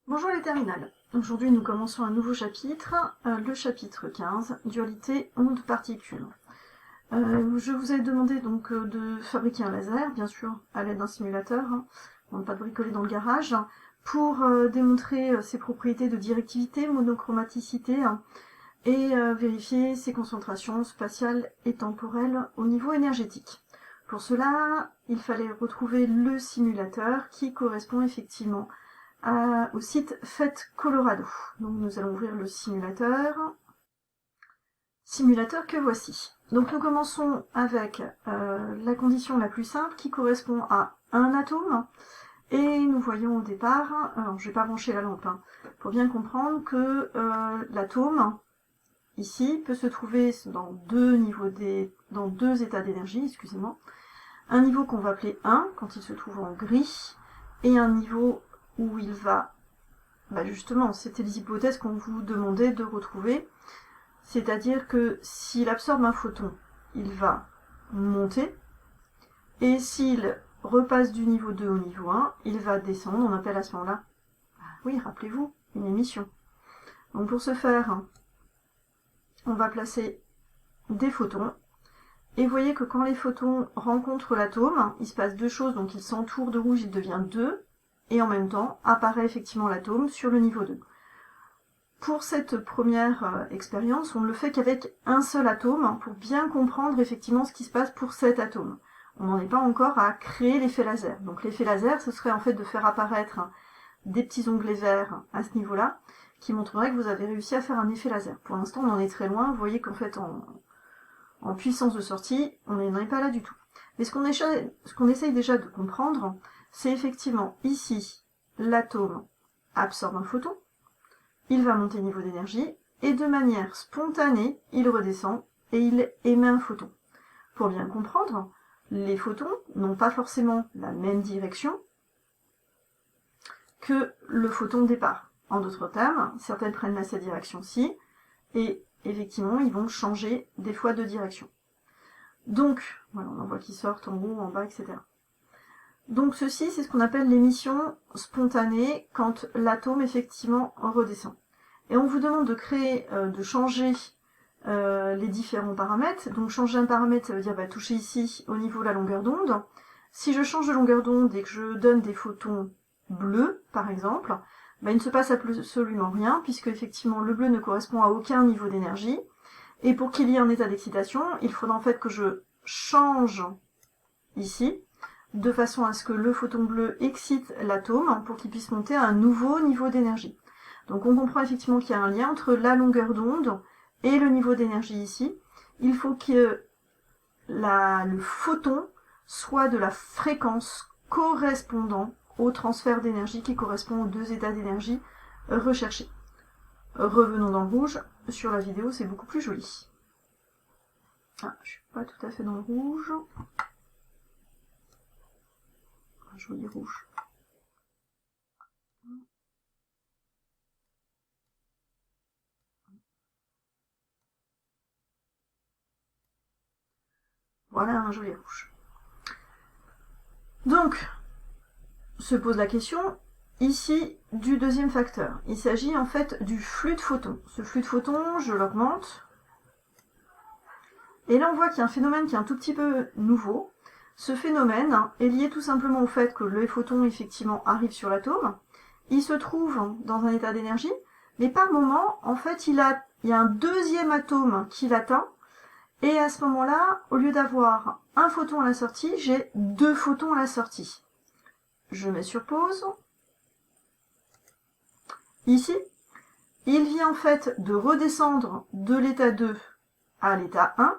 Bonjour les terminales. Aujourd'hui nous commençons un nouveau chapitre, le chapitre 15, dualité onde-particule. Je vous ai demandé donc de fabriquer un laser, bien sûr à l'aide d'un simulateur, on ne pas de bricoler dans le garage, pour démontrer ses propriétés de directivité, monochromaticité, et vérifier ses concentrations spatiales et temporelles au niveau énergétique. Pour cela, il fallait retrouver le simulateur qui correspond effectivement au site FET Colorado. Donc nous allons ouvrir le simulateur que voici. Donc nous commençons avec la condition la plus simple qui correspond à un atome, et nous voyons au départ, alors je vais pas brancher la lampe, pour bien comprendre que l'atome ici peut se trouver dans deux états d'énergie, excusez-moi, un niveau qu'on va appeler 1 quand il se trouve en gris, et un niveau où il va, justement, c'était les hypothèses qu'on vous demandait de retrouver, c'est-à-dire que s'il absorbe un photon, il va monter, et s'il repasse du niveau 2 au niveau 1, il va descendre, on appelle à ce moment-là, oui, rappelez-vous, une émission. Donc pour ce faire, on va placer des photons, et vous voyez que quand les photons rencontrent l'atome, il se passe deux choses, donc il s'entoure de rouge, il devient 2, et en même temps apparaît effectivement l'atome sur le niveau 2. Pour cette première expérience, on ne le fait qu'avec un seul atome pour bien comprendre effectivement ce qui se passe pour cet atome. On n'en est pas encore à créer l'effet laser. Donc l'effet laser, ce serait en fait de faire apparaître des petits onglets verts à ce niveau-là, qui montreraient que vous avez réussi à faire un effet laser. Pour l'instant, on en est très loin. Vous voyez qu'en fait, en puissance de sortie, on n'en est pas là du tout. Mais ce qu'on essaye déjà de comprendre, c'est effectivement ici, l'atome absorbe un photon, il va monter niveau d'énergie, et de manière spontanée, il redescend, et il émet un photon. Pour bien comprendre, les photons n'ont pas forcément la même direction que le photon de départ. En d'autres termes, certaines prennent cette direction-ci, et effectivement, ils vont changer des fois de direction. Donc, voilà, on en voit qui sortent en haut, en bas, etc. Donc ceci, c'est ce qu'on appelle l'émission spontanée quand l'atome effectivement redescend. Et on vous demande de créer, de changer les différents paramètres. Donc changer un paramètre, ça veut dire toucher ici au niveau de la longueur d'onde. Si je change de longueur d'onde et que je donne des photons bleus, par exemple, il ne se passe absolument rien, puisque effectivement le bleu ne correspond à aucun niveau d'énergie. Et pour qu'il y ait un état d'excitation, il faudra en fait que je change ici, de façon à ce que le photon bleu excite l'atome pour qu'il puisse monter à un nouveau niveau d'énergie. Donc on comprend effectivement qu'il y a un lien entre la longueur d'onde et le niveau d'énergie ici. Il faut que le photon soit de la fréquence correspondant au transfert d'énergie qui correspond aux deux états d'énergie recherchés. Revenons dans le rouge. Sur la vidéo, c'est beaucoup plus joli. Ah, je suis pas tout à fait dans le rouge. Un joli rouge. Voilà un joli rouge. Donc, se pose la question, ici, du deuxième facteur. Il s'agit en fait du flux de photons. Ce flux de photons, je l'augmente. Et là, on voit qu'il y a un phénomène qui est un tout petit peu nouveau. Ce phénomène est lié tout simplement au fait que les photons, effectivement, arrivent sur l'atome. Il se trouve dans un état d'énergie, mais par moment, en fait, il y a un deuxième atome qui l'atteint. Et à ce moment-là, au lieu d'avoir un photon à la sortie, j'ai deux photons à la sortie. Je mets sur pause. Ici, il vient en fait de redescendre de l'état 2 à l'état 1,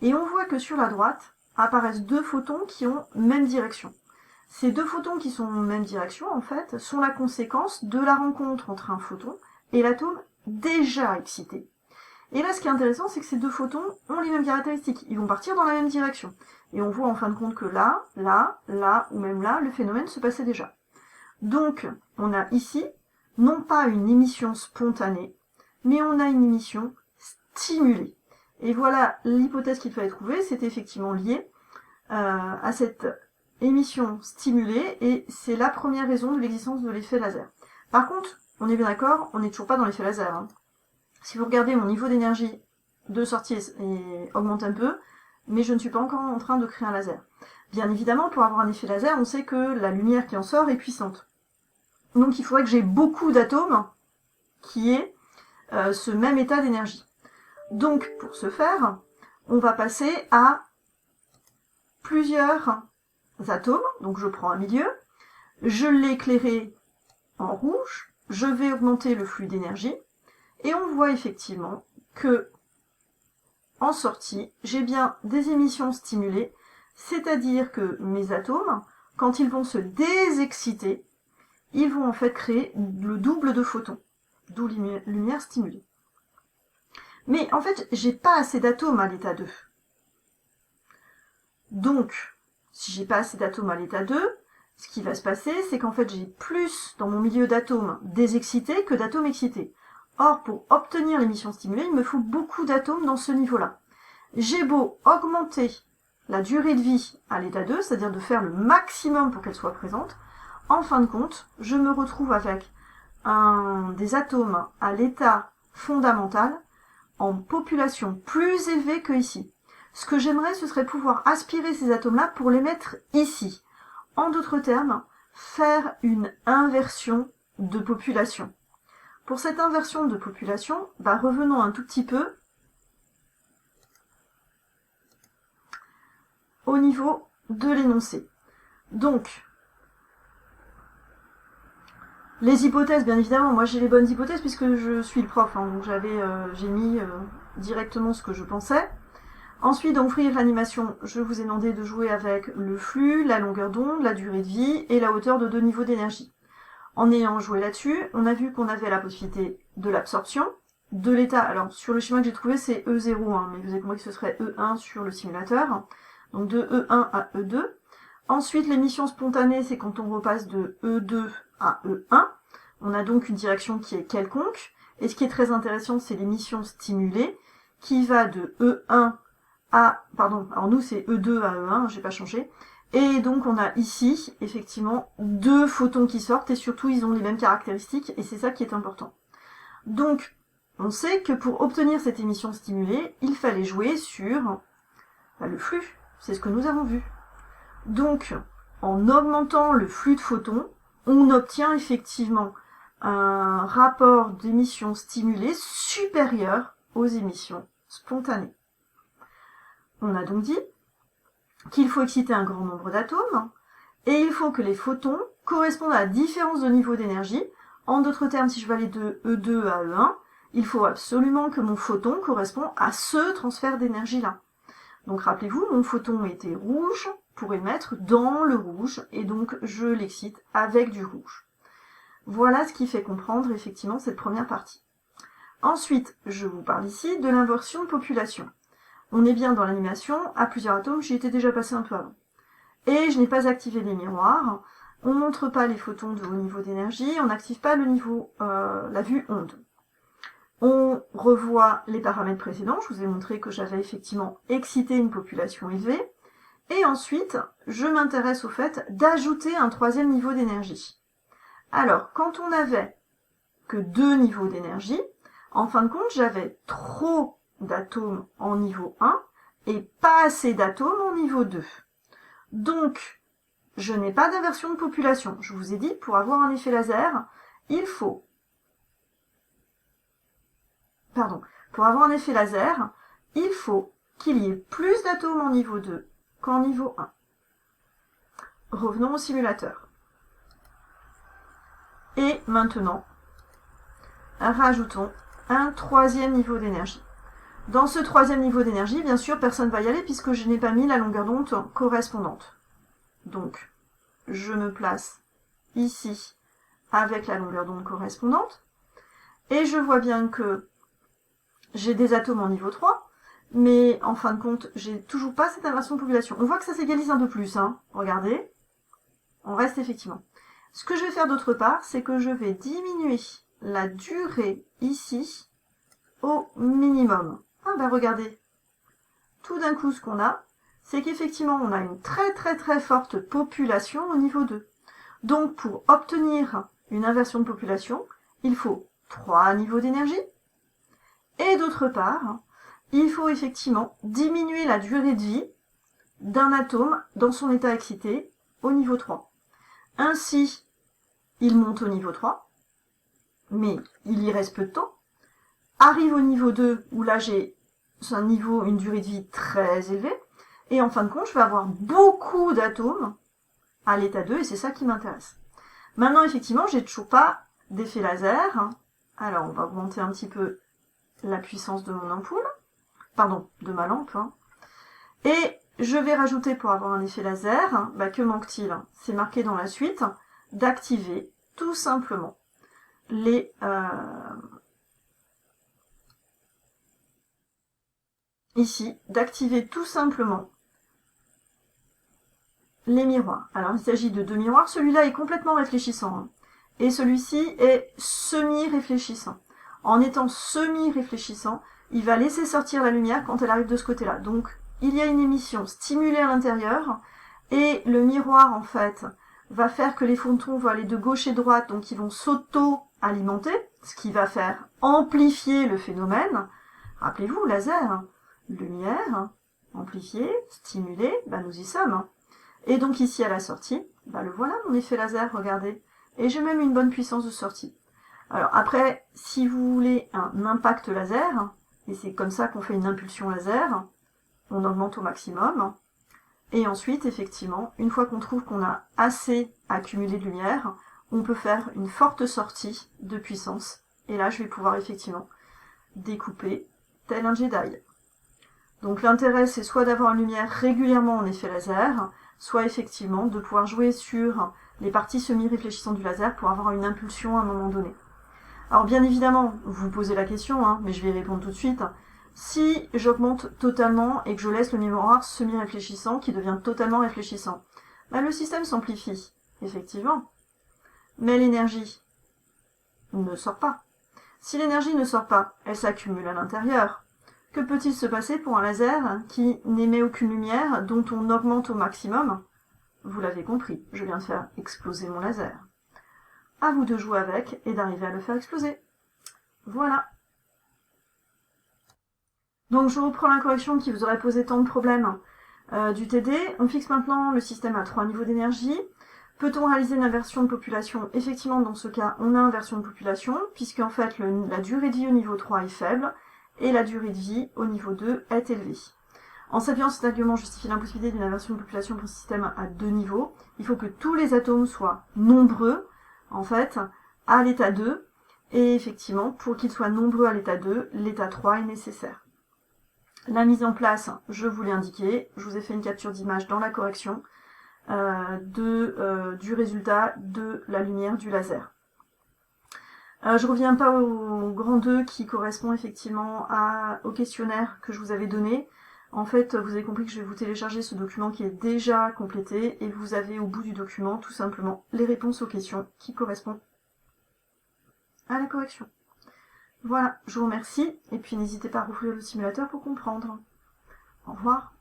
et on voit que sur la droite apparaissent deux photons qui ont même direction. Ces deux photons qui sont en même direction, en fait, sont la conséquence de la rencontre entre un photon et l'atome déjà excité. Et là, ce qui est intéressant, c'est que ces deux photons ont les mêmes caractéristiques. Ils vont partir dans la même direction. Et on voit en fin de compte que là, ou même là, le phénomène se passait déjà. Donc, on a ici, non pas une émission spontanée, mais on a une émission stimulée. Et voilà, l'hypothèse qu'il fallait trouver, c'était effectivement lié à cette émission stimulée, et c'est la première raison de l'existence de l'effet laser. Par contre, on est bien d'accord, on n'est toujours pas dans l'effet laser. Hein. Si vous regardez, mon niveau d'énergie de sortie augmente un peu, mais je ne suis pas encore en train de créer un laser. Bien évidemment, pour avoir un effet laser, on sait que la lumière qui en sort est puissante. Donc il faudrait que j'ai beaucoup d'atomes qui aient ce même état d'énergie. Donc pour ce faire, on va passer à plusieurs atomes. Donc je prends un milieu, je l'ai éclairé en rouge, je vais augmenter le flux d'énergie, et on voit effectivement que en sortie, j'ai bien des émissions stimulées, c'est-à-dire que mes atomes, quand ils vont se désexciter, ils vont en fait créer le double de photons, d'où lumière stimulée. Mais en fait, j'ai pas assez d'atomes à l'état 2. Donc, si j'ai pas assez d'atomes à l'état 2, ce qui va se passer, c'est qu'en fait, j'ai plus dans mon milieu d'atomes désexcités que d'atomes excités. Or, pour obtenir l'émission stimulée, il me faut beaucoup d'atomes dans ce niveau-là. J'ai beau augmenter la durée de vie à l'état 2, c'est-à-dire de faire le maximum pour qu'elle soit présente, en fin de compte, je me retrouve avec des atomes à l'état fondamental en population plus élevée que ici. Ce que j'aimerais, ce serait pouvoir aspirer ces atomes-là pour les mettre ici. En d'autres termes, faire une inversion de population. Pour cette inversion de population, revenons un tout petit peu au niveau de l'énoncé. Donc, les hypothèses, bien évidemment, moi j'ai les bonnes hypothèses puisque je suis le prof, hein, donc j'ai mis directement ce que je pensais. Ensuite, dans ouvrir l'animation, je vous ai demandé de jouer avec le flux, la longueur d'onde, la durée de vie et la hauteur de 2 niveaux d'énergie. En ayant joué là-dessus, on a vu qu'on avait la possibilité de l'absorption, de l'état, alors sur le schéma que j'ai trouvé c'est E0, hein, mais vous avez compris que ce serait E1 sur le simulateur, donc de E1 à E2. Ensuite, l'émission spontanée, c'est quand on repasse de E2 à E1. On a donc une direction qui est quelconque, et ce qui est très intéressant, c'est l'émission stimulée, qui va de E1 à, alors nous c'est E2 à E1, j'ai pas changé, et donc on a ici, effectivement, 2 photons qui sortent, et surtout ils ont les mêmes caractéristiques, et c'est ça qui est important. Donc, on sait que pour obtenir cette émission stimulée, il fallait jouer sur le flux, c'est ce que nous avons vu. Donc, en augmentant le flux de photons, on obtient effectivement un rapport d'émissions stimulées supérieur aux émissions spontanées. On a donc dit qu'il faut exciter un grand nombre d'atomes, et il faut que les photons correspondent à la différence de niveau d'énergie. En d'autres termes, si je veux aller de E2 à E1, il faut absolument que mon photon corresponde à ce transfert d'énergie-là. Donc rappelez-vous, mon photon était rouge pour émettre dans le rouge, et donc je l'excite avec du rouge. Voilà ce qui fait comprendre effectivement cette première partie. Ensuite, je vous parle ici de l'inversion de population. On est bien dans l'animation, à plusieurs atomes, j'y étais déjà passé un peu avant. Et je n'ai pas activé les miroirs, on ne montre pas les photons de haut niveau d'énergie, on n'active pas le niveau, la vue onde. On revoit les paramètres précédents, je vous ai montré que j'avais effectivement excité une population élevée, et ensuite, je m'intéresse au fait d'ajouter un 3e niveau d'énergie. Alors, quand on n'avait que 2 niveaux d'énergie, en fin de compte, j'avais trop d'atomes en niveau 1 et pas assez d'atomes en niveau 2. Donc, je n'ai pas d'inversion de population. Je vous ai dit, pour avoir un effet laser, pour avoir un effet laser, il faut qu'il y ait plus d'atomes en niveau 2 qu'en niveau 1. Revenons au simulateur. Et maintenant, rajoutons un 3e niveau d'énergie. Dans ce 3e niveau d'énergie, bien sûr, personne ne va y aller puisque je n'ai pas mis la longueur d'onde correspondante. Donc, je me place ici avec la longueur d'onde correspondante. Et je vois bien que j'ai des atomes en niveau 3, mais en fin de compte, j'ai toujours pas cette inversion de population. On voit que ça s'égalise un peu plus, hein. Regardez. On reste effectivement. Ce que je vais faire d'autre part, c'est que je vais diminuer la durée ici au minimum. Ah regardez. Tout d'un coup, ce qu'on a, c'est qu'effectivement, on a une très très très forte population au niveau 2. Donc, pour obtenir une inversion de population, il faut 3 niveaux d'énergie. Et d'autre part, il faut effectivement diminuer la durée de vie d'un atome dans son état excité au niveau 3. Ainsi, il monte au niveau 3, mais il y reste peu de temps. Arrive au niveau 2, où là j'ai une durée de vie très élevée, et en fin de compte, je vais avoir beaucoup d'atomes à l'état 2, et c'est ça qui m'intéresse. Maintenant, effectivement, j'ai toujours pas d'effet laser. Alors, on va augmenter un petit peu la puissance de mon ampoule, pardon, de ma lampe. Et je vais rajouter, pour avoir un effet laser, que manque-t-il? C'est marqué dans la suite, d'activer tout simplement les... ici, d'activer tout simplement les miroirs. Alors, il s'agit de 2 miroirs. Celui-là est complètement réfléchissant. Et celui-ci est semi-réfléchissant. En étant semi-réfléchissant, il va laisser sortir la lumière quand elle arrive de ce côté-là. Donc, il y a une émission stimulée à l'intérieur, et le miroir, en fait, va faire que les photons vont aller de gauche et de droite, donc ils vont s'auto-alimenter, ce qui va faire amplifier le phénomène. Rappelez-vous, laser, lumière, amplifiée, stimulée, nous y sommes. Et donc ici à la sortie, le voilà mon effet laser, regardez. Et j'ai même une bonne puissance de sortie. Alors après, si vous voulez un impact laser, et c'est comme ça qu'on fait une impulsion laser, on augmente au maximum. Et ensuite, effectivement, une fois qu'on trouve qu'on a assez accumulé de lumière, on peut faire une forte sortie de puissance. Et là, je vais pouvoir effectivement découper tel un Jedi. Donc l'intérêt, c'est soit d'avoir une lumière régulièrement en effet laser, soit effectivement de pouvoir jouer sur les parties semi-réfléchissantes du laser pour avoir une impulsion à un moment donné. Alors bien évidemment, vous posez la question, mais je vais y répondre tout de suite. Si j'augmente totalement et que je laisse le miroir semi-réfléchissant qui devient totalement réfléchissant, le système s'amplifie, effectivement. Mais l'énergie ne sort pas. Si l'énergie ne sort pas, elle s'accumule à l'intérieur. Que peut-il se passer pour un laser qui n'émet aucune lumière, dont on augmente au maximum? Vous l'avez compris, je viens de faire exploser mon laser. À vous de jouer avec et d'arriver à le faire exploser. Voilà. Donc je reprends la correction qui vous aurait posé tant de problèmes du TD. On fixe maintenant le système à 3 niveaux d'énergie. Peut-on réaliser une inversion de population? Effectivement, dans ce cas, on a inversion de population, puisqu'en fait la durée de vie au niveau 3 est faible, et la durée de vie au niveau 2 est élevée. En s'appuyant sur cet argument justifie l'impossibilité d'une inversion de population pour un système à 2 niveaux. Il faut que tous les atomes soient nombreux, en fait, à l'état 2, et effectivement, pour qu'ils soient nombreux à l'état 2, l'état 3 est nécessaire. La mise en place, je vous l'ai indiqué, je vous ai fait une capture d'image dans la correction du résultat de la lumière du laser. Je reviens pas au grand 2 qui correspond effectivement au questionnaire que je vous avais donné. En fait, vous avez compris que je vais vous télécharger ce document qui est déjà complété et vous avez au bout du document tout simplement les réponses aux questions qui correspondent à la correction. Voilà, je vous remercie et puis n'hésitez pas à rouvrir le simulateur pour comprendre. Au revoir.